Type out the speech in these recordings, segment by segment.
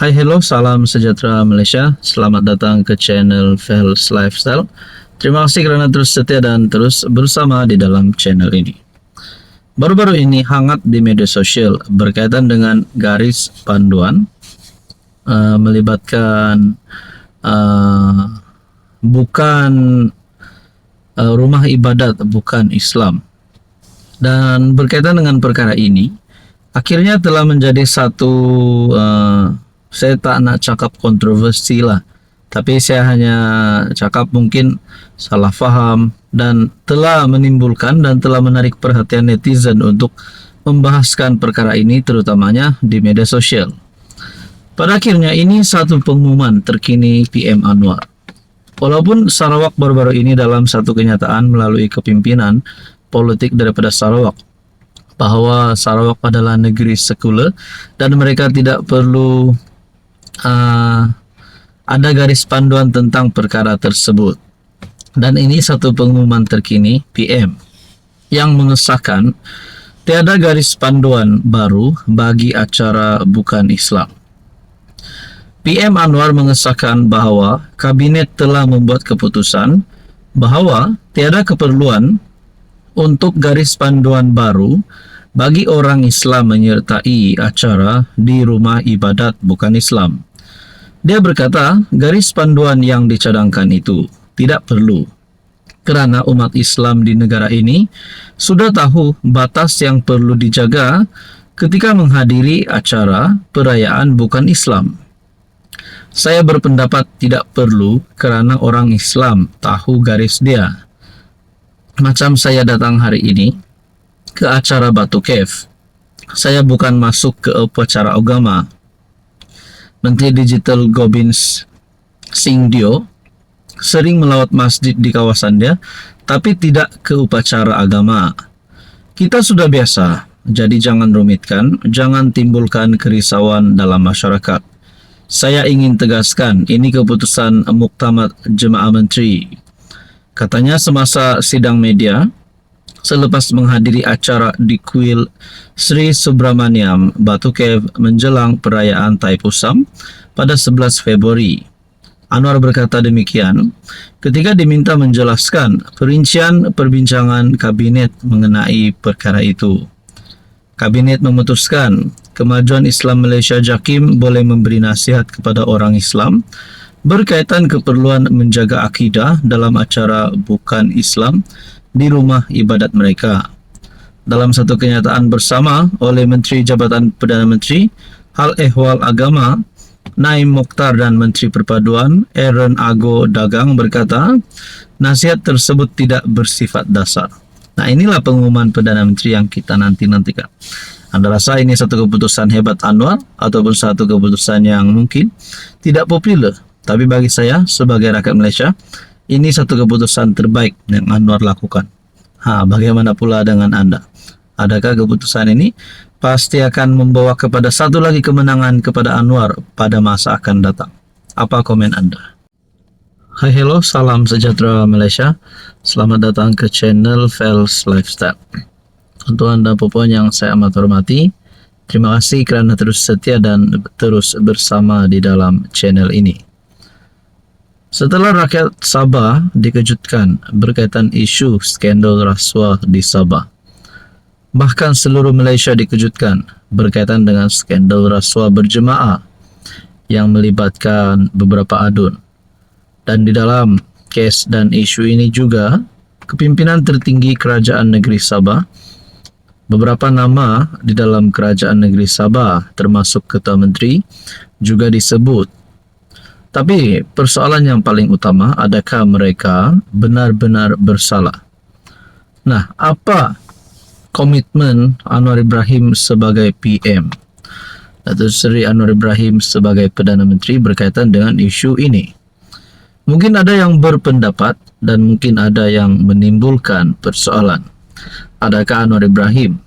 Hai, hello, salam sejahtera Malaysia. Selamat datang ke channel Fels Lifestyle. Terima kasih kerana terus setia dan terus bersama di dalam channel ini. Baru-baru ini hangat di media sosial berkaitan dengan garis panduan melibatkan bukan rumah ibadat, bukan Islam. Dan berkaitan dengan perkara ini, akhirnya telah menjadi satu saya tak nak cakap kontroversi lah, tapi saya hanya cakap mungkin salah faham dan telah menimbulkan dan telah menarik perhatian netizen untuk membahaskan perkara ini, terutamanya di media sosial. Pada akhirnya ini satu pengumuman terkini PM Anwar. Walaupun Sarawak baru-baru ini dalam satu kenyataan melalui kepimpinan politik daripada Sarawak bahawa Sarawak adalah negeri sekular dan mereka tidak perlu ada garis panduan tentang perkara tersebut. Dan ini satu pengumuman terkini PM yang mengesahkan tiada garis panduan baru bagi acara bukan Islam. PM Anwar mengesahkan bahawa kabinet telah membuat keputusan bahawa tiada keperluan untuk garis panduan baru bagi orang Islam menyertai acara di rumah ibadat bukan Islam. Dia berkata, garis panduan yang dicadangkan itu tidak perlu kerana umat Islam di negara ini sudah tahu batas yang perlu dijaga ketika menghadiri acara perayaan bukan Islam. Saya berpendapat tidak perlu kerana orang Islam tahu garis dia. Macam saya datang hari ini ke acara Batu Cave. Saya bukan masuk ke upacara agama. Menteri Digital Gobind Singh Dio sering melawat masjid di kawasan dia, tapi tidak ke upacara agama. Kita sudah biasa, jadi jangan rumitkan, jangan timbulkan kerisauan dalam masyarakat. Saya ingin tegaskan, ini keputusan Muktamar Jemaah Menteri. Katanya semasa sidang media, selepas menghadiri acara di kuil Sri Subramaniam Batu Cave menjelang perayaan Thaipusam pada 11 Februari. Anwar berkata demikian ketika diminta menjelaskan perincian perbincangan kabinet mengenai perkara itu. Kabinet memutuskan Kemajuan Islam Malaysia JAKIM boleh memberi nasihat kepada orang Islam berkaitan keperluan menjaga akidah dalam acara bukan Islam di rumah ibadat mereka. Dalam satu kenyataan bersama oleh Menteri Jabatan Perdana Menteri, Hal Ehwal Agama, Naim Mokhtar dan Menteri Perpaduan, Aaron Ago Dagang berkata, nasihat tersebut tidak bersifat dasar. Nah, inilah pengumuman Perdana Menteri yang kita nantikan. Anda rasa ini satu keputusan hebat Anwar ataupun satu keputusan yang mungkin tidak popular? Tapi bagi saya sebagai rakyat Malaysia, ini satu keputusan terbaik yang Anwar lakukan. Bagaimana pula dengan Anda? Adakah keputusan ini pasti akan membawa kepada satu lagi kemenangan kepada Anwar pada masa akan datang? Apa komen Anda? Hai, hello, salam sejahtera Malaysia. Selamat datang ke channel Fels Lifestyle. Untuk Anda puan yang saya amat hormati, terima kasih kerana terus setia dan terus bersama di dalam channel ini. Setelah rakyat Sabah dikejutkan berkaitan isu skandal rasuah di Sabah, bahkan seluruh Malaysia dikejutkan berkaitan dengan skandal rasuah berjemaah yang melibatkan beberapa adun. Dan di dalam kes dan isu ini juga, kepimpinan tertinggi Kerajaan Negeri Sabah, beberapa nama di dalam Kerajaan Negeri Sabah termasuk Ketua Menteri juga disebut. Tapi persoalan yang paling utama, adakah mereka benar-benar bersalah? Nah, apa komitmen Anwar Ibrahim sebagai PM atau Seri Anwar Ibrahim sebagai Perdana Menteri berkaitan dengan isu ini? Mungkin ada yang berpendapat dan mungkin ada yang menimbulkan persoalan. Adakah Anwar Ibrahim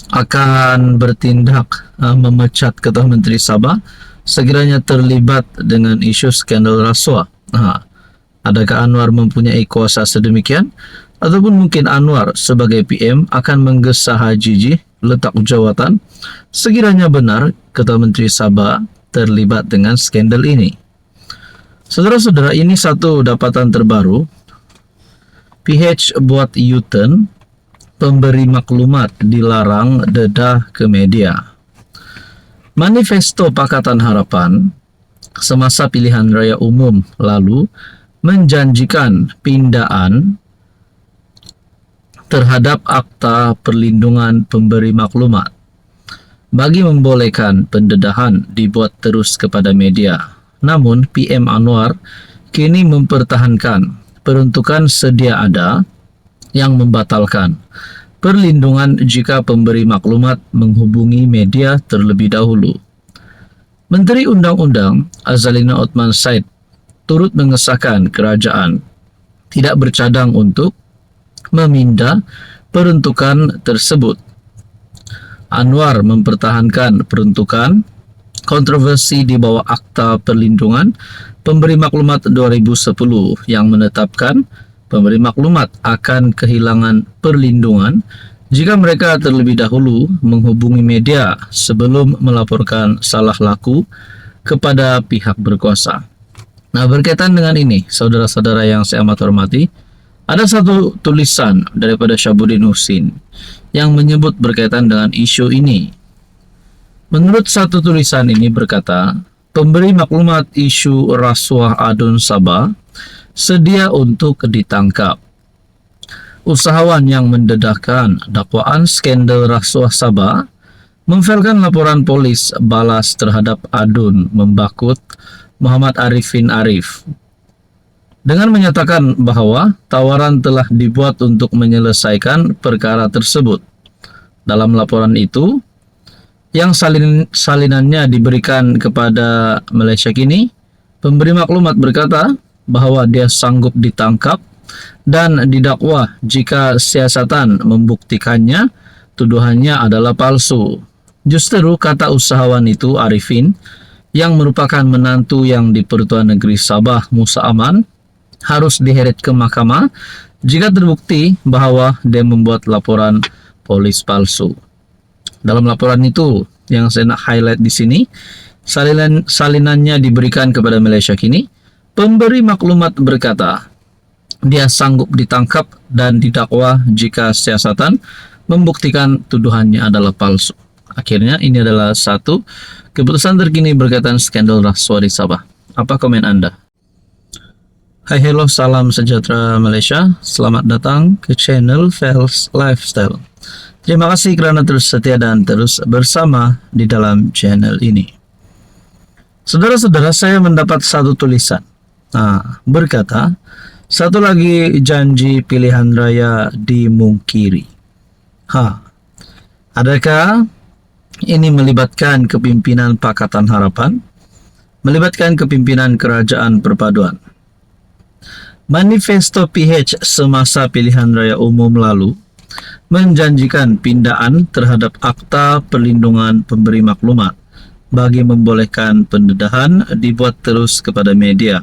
akan bertindak memecat Ketua Menteri Sabah sekiranya terlibat dengan isu skandal rasuah? Adakah Anwar mempunyai kuasa sedemikian? Ataupun mungkin Anwar sebagai PM akan menggesa Haji letak jawatan sekiranya benar Ketua Menteri Sabah terlibat dengan skandal ini. Saudara-saudara, ini satu dapatan terbaru. PH buat U-turn, pemberi maklumat dilarang dedah ke media. Manifesto Pakatan Harapan semasa pilihan raya umum lalu menjanjikan pindaan terhadap Akta Perlindungan Pemberi Maklumat bagi membolehkan pendedahan dibuat terus kepada media. Namun PM Anwar kini mempertahankan peruntukan sedia ada yang membatalkan perlindungan jika pemberi maklumat menghubungi media terlebih dahulu. Menteri Undang-Undang Azalina Othman Said turut mengesahkan kerajaan tidak bercadang untuk meminda peruntukan tersebut. Anwar mempertahankan peruntukan kontroversi di bawah Akta Perlindungan Pemberi Maklumat 2010 yang menetapkan pemberi maklumat akan kehilangan perlindungan jika mereka terlebih dahulu menghubungi media sebelum melaporkan salah laku kepada pihak berkuasa. Nah, berkaitan dengan ini, saudara-saudara yang saya amat hormati, ada satu tulisan daripada Syabuddin Husin yang menyebut berkaitan dengan isu ini. Menurut satu tulisan ini berkata, pemberi maklumat isu rasuah Adun Sabah sedia untuk ditangkap. Usahawan yang mendedahkan dakwaan skandal rasuah Sabah memfailkan laporan polis balas terhadap Adun membakut Muhammad Arifin Arif dengan menyatakan bahwa tawaran telah dibuat untuk menyelesaikan perkara tersebut. Dalam laporan itu, yang salinannya diberikan kepada Malaysia kini, pemberi maklumat berkata bahwa dia sanggup ditangkap dan didakwa jika siasatan membuktikannya tuduhannya adalah palsu. Justru kata usahawan itu, Arifin, yang merupakan menantu yang di Pertuan Negeri Sabah Musa Aman, harus diheret ke mahkamah jika terbukti bahwa dia membuat laporan polis palsu. Dalam laporan itu yang saya nak highlight di sini, salinannya diberikan kepada Malaysia kini. Pemberi maklumat berkata, dia sanggup ditangkap dan didakwa jika siasatan membuktikan tuduhannya adalah palsu. Akhirnya ini adalah satu keputusan terkini berkaitan skandal rasuah di Sabah. Apa komen Anda? Hai, hello, salam sejahtera Malaysia. Selamat datang ke channel Fels Lifestyle. Terima kasih kerana terus setia dan terus bersama di dalam channel ini. Saudara-saudara, saya mendapat satu tulisan. Berkata, satu lagi janji pilihan raya dimungkiri. Adakah ini melibatkan kepimpinan Pakatan Harapan? Melibatkan kepimpinan Kerajaan Perpaduan? Manifesto PH semasa pilihan raya umum lalu menjanjikan pindaan terhadap Akta Perlindungan Pemberi Maklumat bagi membolehkan pendedahan dibuat terus kepada media.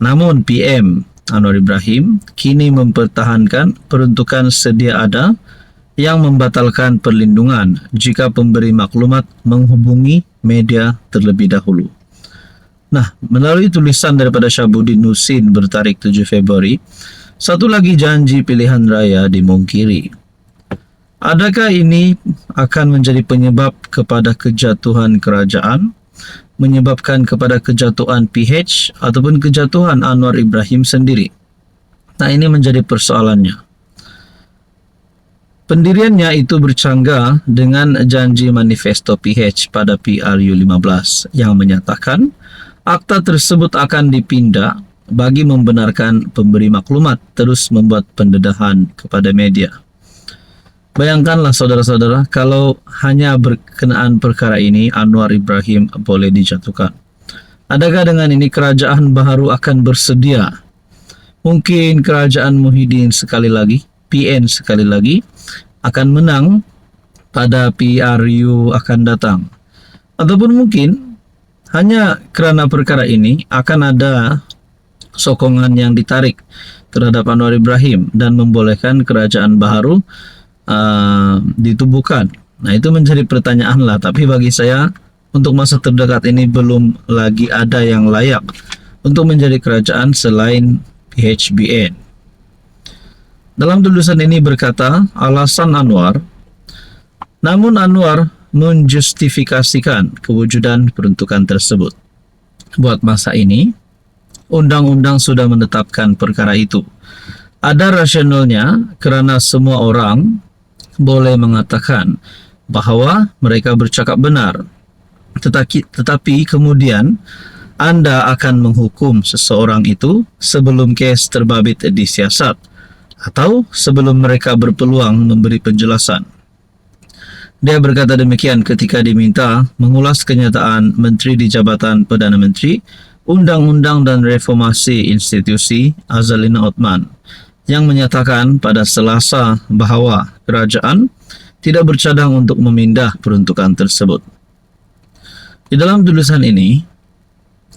Namun PM Anwar Ibrahim kini mempertahankan peruntukan sedia ada yang membatalkan perlindungan jika pemberi maklumat menghubungi media terlebih dahulu. Nah, melalui tulisan daripada Syabuddin Husin bertarikh 7 Februari, satu lagi janji pilihan raya dimungkiri. Adakah ini akan menjadi penyebab kepada kejatuhan kerajaan, menyebabkan kepada kejatuhan PH ataupun kejatuhan Anwar Ibrahim sendiri? Nah, ini menjadi persoalannya. Pendiriannya itu bercanggah dengan janji manifesto PH pada PRU 15 yang menyatakan akta tersebut akan dipindah bagi membenarkan pemberi maklumat terus membuat pendedahan kepada media. Bayangkanlah saudara-saudara, kalau hanya berkenaan perkara ini Anwar Ibrahim boleh dijatuhkan. Adakah dengan ini kerajaan baharu akan bersedia? Mungkin kerajaan Muhyiddin sekali lagi, PN sekali lagi, akan menang pada PRU akan datang. Ataupun mungkin hanya kerana perkara ini akan ada sokongan yang ditarik terhadap Anwar Ibrahim dan membolehkan kerajaan baharu ditubuhkan. Nah, itu menjadi pertanyaan lah. Tapi bagi saya, untuk masa terdekat ini belum lagi ada yang layak untuk menjadi kerajaan selain PHBN. Dalam tulisan ini berkata, alasan Anwar, namun Anwar menjustifikasikan kewujudan peruntukan tersebut. Buat masa ini, undang-undang sudah menetapkan perkara itu. Ada rasionalnya kerana semua orang boleh mengatakan bahawa mereka bercakap benar. Tetapi kemudian anda akan menghukum seseorang itu sebelum kes terbabit disiasat atau sebelum mereka berpeluang memberi penjelasan. Dia berkata demikian ketika diminta mengulas kenyataan Menteri di Jabatan Perdana Menteri, Undang-Undang dan Reformasi Institusi Azalina Othman yang menyatakan pada Selasa bahawa kerajaan tidak bercadang untuk memindah peruntukan tersebut. Di dalam tulisan ini,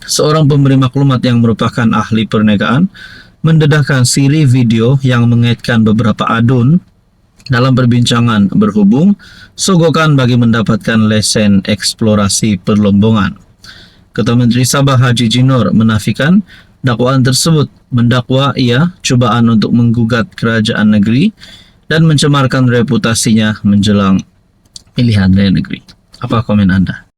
seorang pemberi maklumat yang merupakan ahli perniagaan mendedahkan siri video yang mengaitkan beberapa adun dalam perbincangan berhubung sogokan bagi mendapatkan lesen eksplorasi perlombongan. Ketua Menteri Sabah Haji Jinor menafikan dakwaan tersebut mendakwa ia cubaan untuk menggugat kerajaan negeri dan mencemarkan reputasinya menjelang pilihan raya negeri. Apa komen anda?